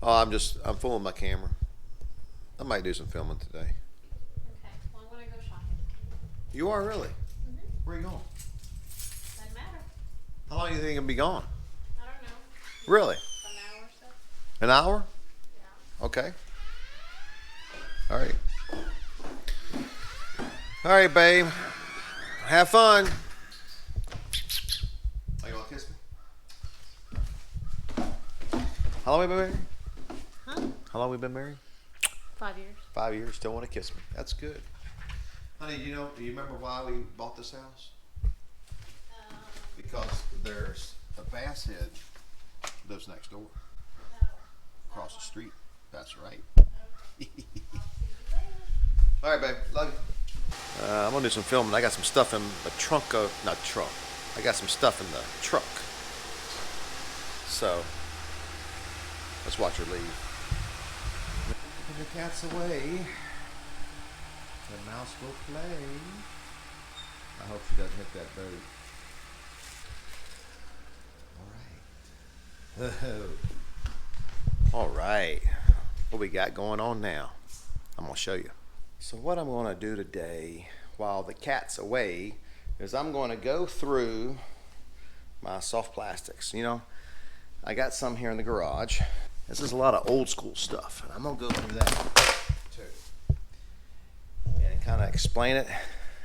Oh, I'm fooling my camera. I might do some filming today. Okay. Well, I'm gonna go shopping. You are really? Mhm. Where are you going? Doesn't matter. How long do you think it'll be gone? I don't know. Really? An hour or so. An hour? Yeah. Okay. All right. All right, babe. Have fun. Are you gonna kiss me? How long have we been married? Huh? How long have we been married? 5 years. 5 years. Still want to kiss me. That's good. Honey, do you remember why we bought this house? Um, Because there's a bass head lives next door, oh, across the street. That's right. okay. I'll see you later. All right, babe. Love you. I'm gonna do some filming. I got some stuff in the trunk of not trunk. I got some stuff in the truck. So let's watch her leave. When the cat's away, the mouse will play. I hope she doesn't hit that boat. All right. All right. What we got going on now? I'm gonna show you. So what I'm gonna do today, while the cat's away, is I'm gonna go through my soft plastics. You know, I got some here in the garage. This is a lot of old school stuff, and I'm gonna go through that too and kind of explain it.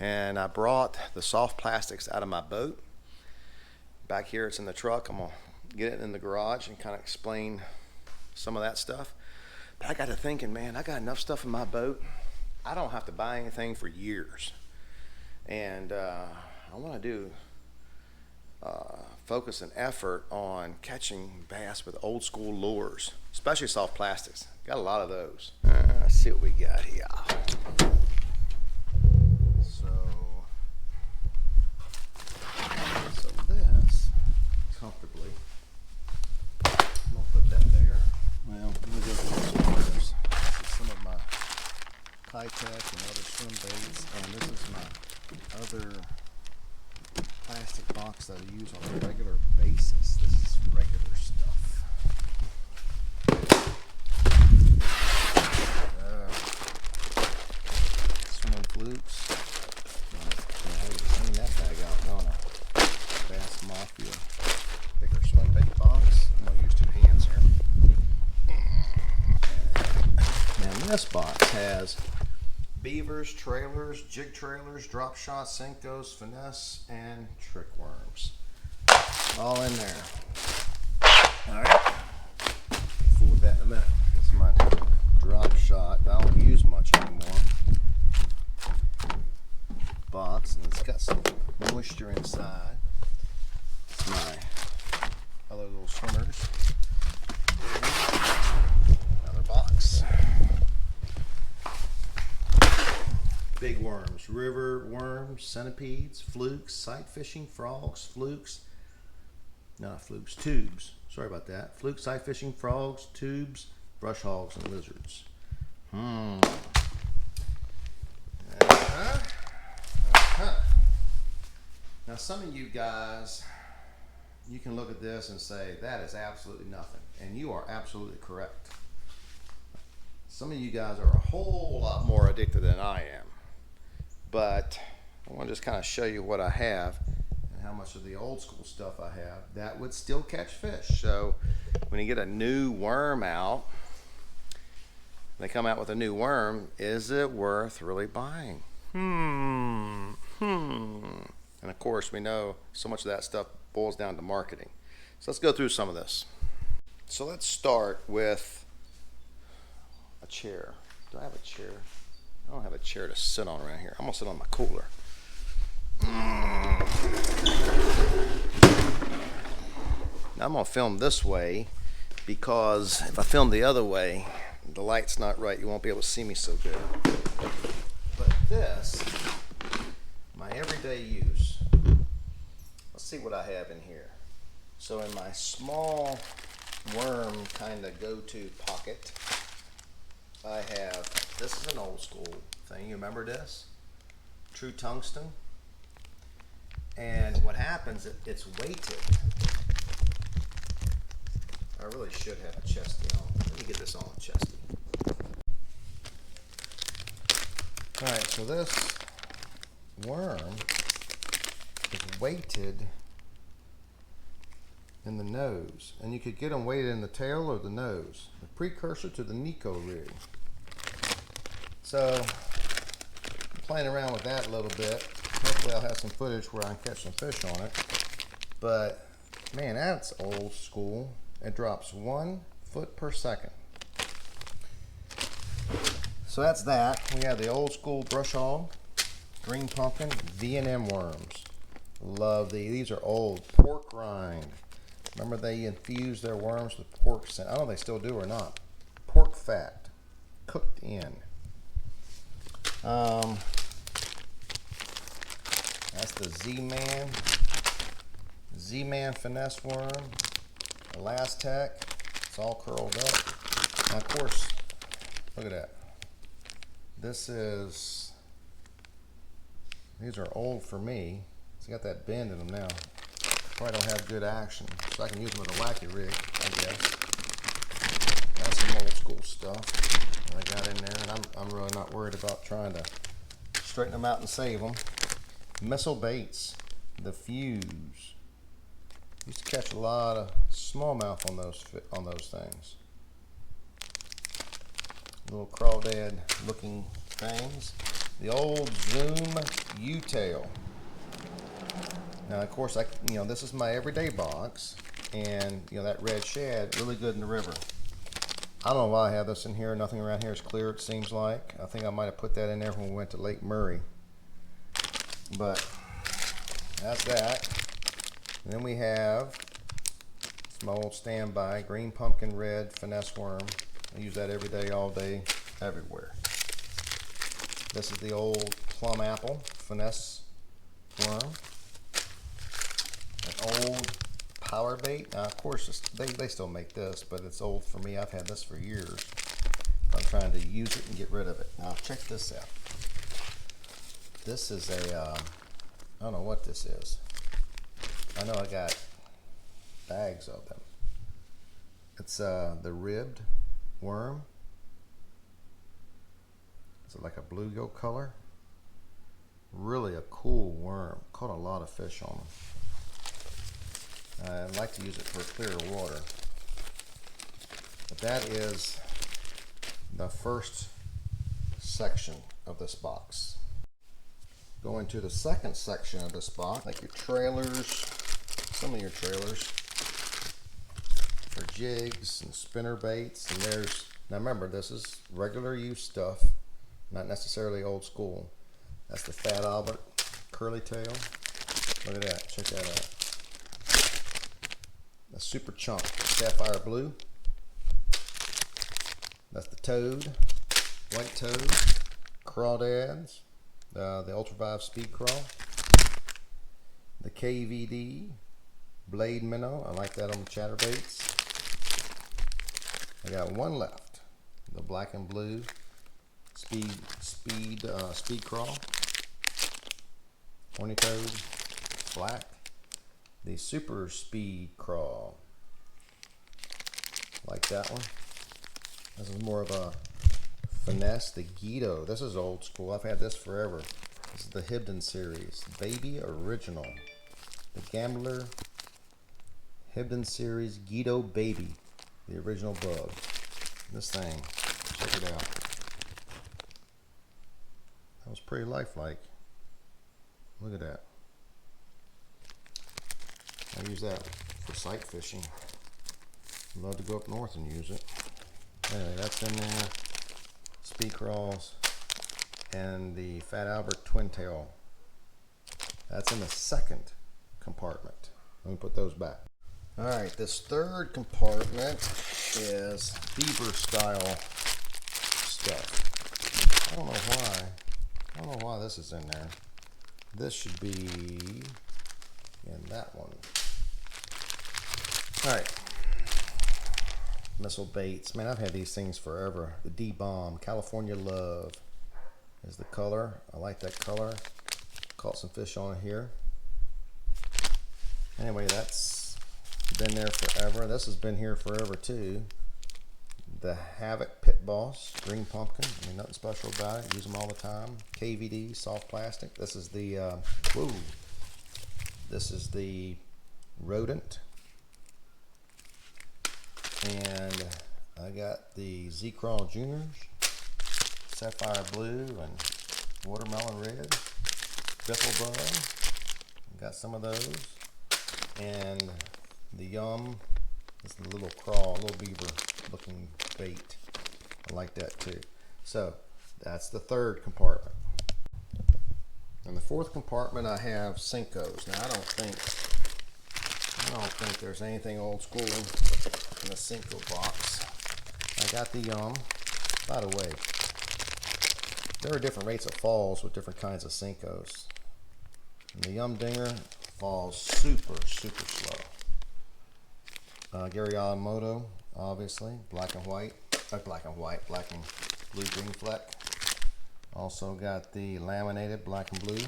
And I brought the soft plastics out of my boat. Back here, it's in the truck. I'm gonna get it in the garage and kind of explain some of that stuff. But I got to thinking, man, I got enough stuff in my boat. I don't have to buy anything for years. And I want to do focus an effort on catching bass with old school lures, especially soft plastics. Got a lot of those. Let's see what we got here. So this comfortably. I'm gonna put that there. Well, let me go through some others. This is some of my Pytech and other swim baits, and this is my other plastic box that I use on a regular basis. This is regular stuff. Swimming flukes. I would have seen that bag out, don't I? Bass Mafia. Bigger swim bait box. I'm going to use 2 hands here. And this box has beavers, trailers, jig trailers, drop shots, Senkos, finesse, and trick worms. All in there. Alright. Fool with that in a minute. This is my drop shot. I don't use much anymore. Box, and it's got some moisture inside. It's my other little swimmers. Another box. Big worms, river worms, centipedes, flukes, sight fishing, frogs, flukes, not flukes, tubes. Sorry about that. Fluke, sight fishing, frogs, tubes, brush hogs, and lizards. Now, some of you guys, you can look at this and say, that is absolutely nothing. And you are absolutely correct. Some of you guys are a whole lot more addicted than I am. But I want to just kind of show you what I have and how much of the old school stuff I have that would still catch fish. So when you get a new worm out, they come out with a new worm, is it worth really buying? And of course, we know so much of that stuff boils down to marketing. So let's go through some of this. So let's start with a chair. Do I have a chair? I don't have a chair to sit on around here. I'm gonna sit on my cooler. Now I'm gonna film this way because if I film the other way, the light's not right. You won't be able to see me so good. But this, my everyday use. Let's see what I have in here. So in my small worm kind of go-to pocket, I have, this is an old school thing. You remember this? True tungsten. And what happens, it's weighted. I really should have a chesty on. Let me get this on chesty. Alright, so this worm is weighted in the nose, and you could get them weighted in the tail or the nose, the precursor to the Nico rig. So I'm playing around with that a little bit. Hopefully I'll have some footage where I can catch some fish on it. But man, that's old school. It drops 1 foot per second. So that's that. We have the old school brush hog, green pumpkin, V&M worms. Love these. These are old pork rind. Remember they infused their worms with pork scent. I don't know if they still do or not. Pork fat, cooked in. That's the Z-Man. Z-Man finesse worm. Elastec. It's all curled up. Now, of course, look at that. These are old for me. It's got that bend in them now. Probably don't have good action, so I can use them with a wacky rig, I guess. That's some old school stuff that I got in there, and I'm really not worried about trying to straighten them out and save them. Missile baits, the Fuse. Used to catch a lot of smallmouth on those things. Little crawdad looking things. The old Zoom U-tail. Now, of course, this is my everyday box, and that red shad, really good in the river. I don't know why I have this in here. Nothing around here is clear, it seems like. I think I might have put that in there when we went to Lake Murray. But that's that. And then we have my old standby green pumpkin red finesse worm. I use that every day, all day, everywhere. This is the old plum apple finesse worm. An old power bait. Now, of course, they still make this, but it's old for me. I've had this for years. I'm trying to use it and get rid of it. Now, check this out. This is I don't know what this is. I know I got bags of them. It's the ribbed worm. It's like a bluegill color. Really a cool worm. Caught a lot of fish on them. I like to use it for clearer water. But that is the first section of this box. Going to the second section of this box, like your trailers, some of your trailers for jigs and spinner baits. And now remember, this is regular use stuff, not necessarily old school. That's the Fat Albert curly tail. Look at that, check that out. The Super Chunk Sapphire Blue. That's the Toad, White Toad, Crawdads, the Ultravive Speed Crawl, the KVD, Blade Minnow. I like that on the chatterbaits. I got one left, the Black and Blue Speed Crawl, Horny Toad, Black, the Super Speed Crawl. Like that one. This is more of a finesse, the Guido. This is old school. I've had this forever. This is the Hibden series, Baby Original. The Gambler Hibden series Guido Baby, the original bug. This thing, check it out. That was pretty lifelike. Look at that. I use that for sight fishing. I'd love to go up north and use it. Anyway, that's in there. Speed crawls and the Fat Albert Twin Tail. That's in the second compartment. Let me put those back. All right, this third compartment is beaver style stuff. I don't know why this is in there. This should be in that one. All right. Missile baits. Man, I've had these things forever. The D-Bomb, California Love is the color. I like that color. Caught some fish on it here. Anyway, that's been there forever. This has been here forever too. The Havoc Pit Boss Green Pumpkin. I mean, nothing special about it. Use them all the time. KVD soft plastic. This is the This is the Rodent. And I got the Z-Crawl Juniors, Sapphire Blue and Watermelon Red, Biffle Bug. Got some of those. And the Yum. This is the little crawl, little beaver looking bait. I like that too. So that's the third compartment. In the fourth compartment I have Senkos. Now I don't think there's anything old school in the Senko box. I got the Yum. By the way, there are different rates of falls with different kinds of Senkos. And the Yum Dinger falls super slow. Gary Yamamoto, obviously, black and black and blue green fleck. Also got the laminated black and blue.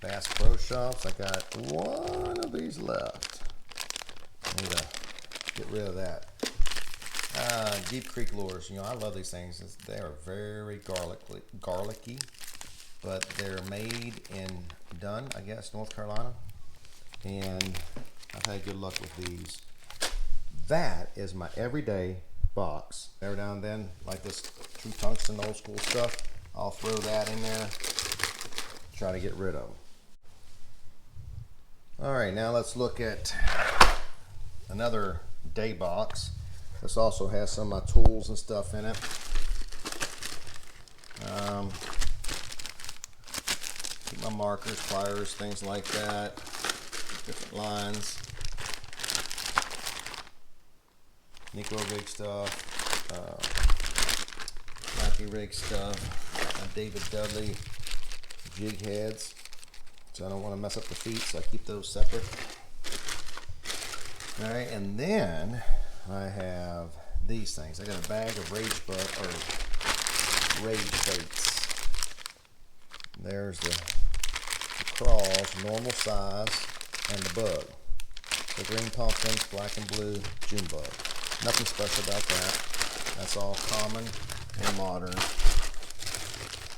Bass Pro Shops, I got one of these left. I need to get rid of that. Deep Creek Lures, I love these things. They are very garlicky, but they're made in Dunn, I guess, North Carolina. And I've had good luck with these. That is my everyday box. Every now and then, like this True Tungsten old school stuff, I'll throw that in there, try to get rid of them. Alright, now let's look at another day box. This also has some of my tools and stuff in it. Keep my markers, pliers, things like that. Different lines. Nico rig stuff. Lackey rig stuff. David Dudley jig heads. So I don't want to mess up the feet, so I keep those separate. Alright, and then I have these things. I got a bag of rage baits. There's the crawls, normal size, and the bug. The green pumpkins, black and blue, June bug. Nothing special about that. That's all common and modern.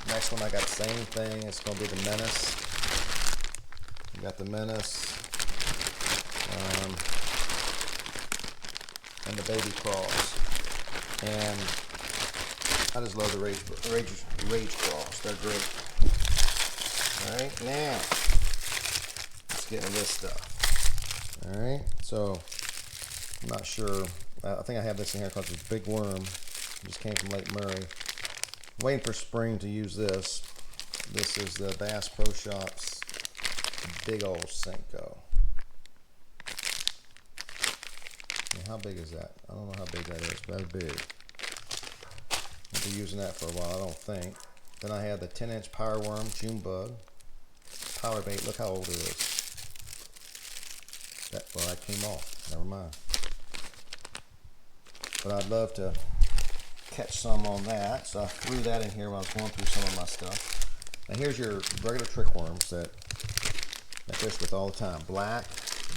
Next one I got the same thing. It's going to be the Menace. You got the Menace. And the baby crawls. And I just love the rage crawls. They're great. Alright, now let's get into this stuff. Alright, so I'm not sure. I think I have this in here because it's a big worm. It just came from Lake Murray. I'm waiting for spring to use this. This is the Bass Pro Shops big old Senko. How big is that? I don't know how big that is, but that's big. I'll be using that for a while, I don't think. Then I have the 10-inch Power Worm June bug. Power bait, look how old it is. That came off, never mind. But I'd love to catch some on that, so I threw that in here while I was going through some of my stuff. Now here's your regular trick worms that I fish with all the time. Black,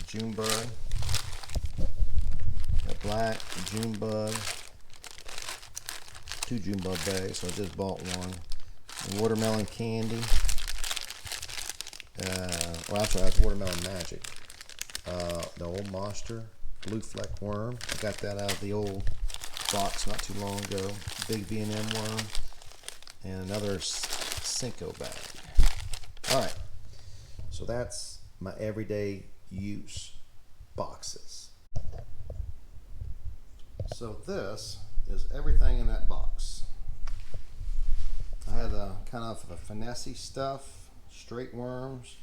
June bug. Black, June bug, 2 June bug bags, so I just bought one. And watermelon candy. Well, actually, that's watermelon magic. The old monster, blue fleck worm. I got that out of the old box not too long ago. Big V&M worm, and another Senko bag. All right, so that's my everyday use boxes. So this is everything in that box. I had a kind of the finessey stuff, straight worms.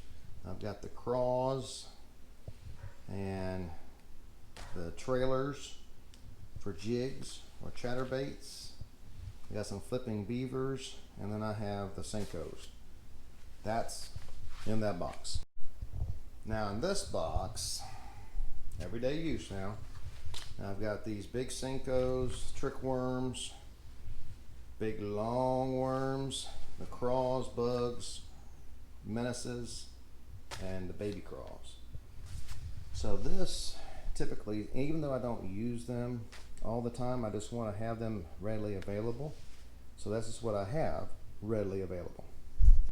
I've got the craws and the trailers for jigs or chatterbaits. I got some flipping beavers, and then I have the Senkos. That's in that box. Now in this box, everyday use now. I've got these big Senkos, trick worms, big long worms, the craws, bugs, menaces, and the baby craws. So this typically, even though I don't use them all the time, I just want to have them readily available. So this is what I have readily available.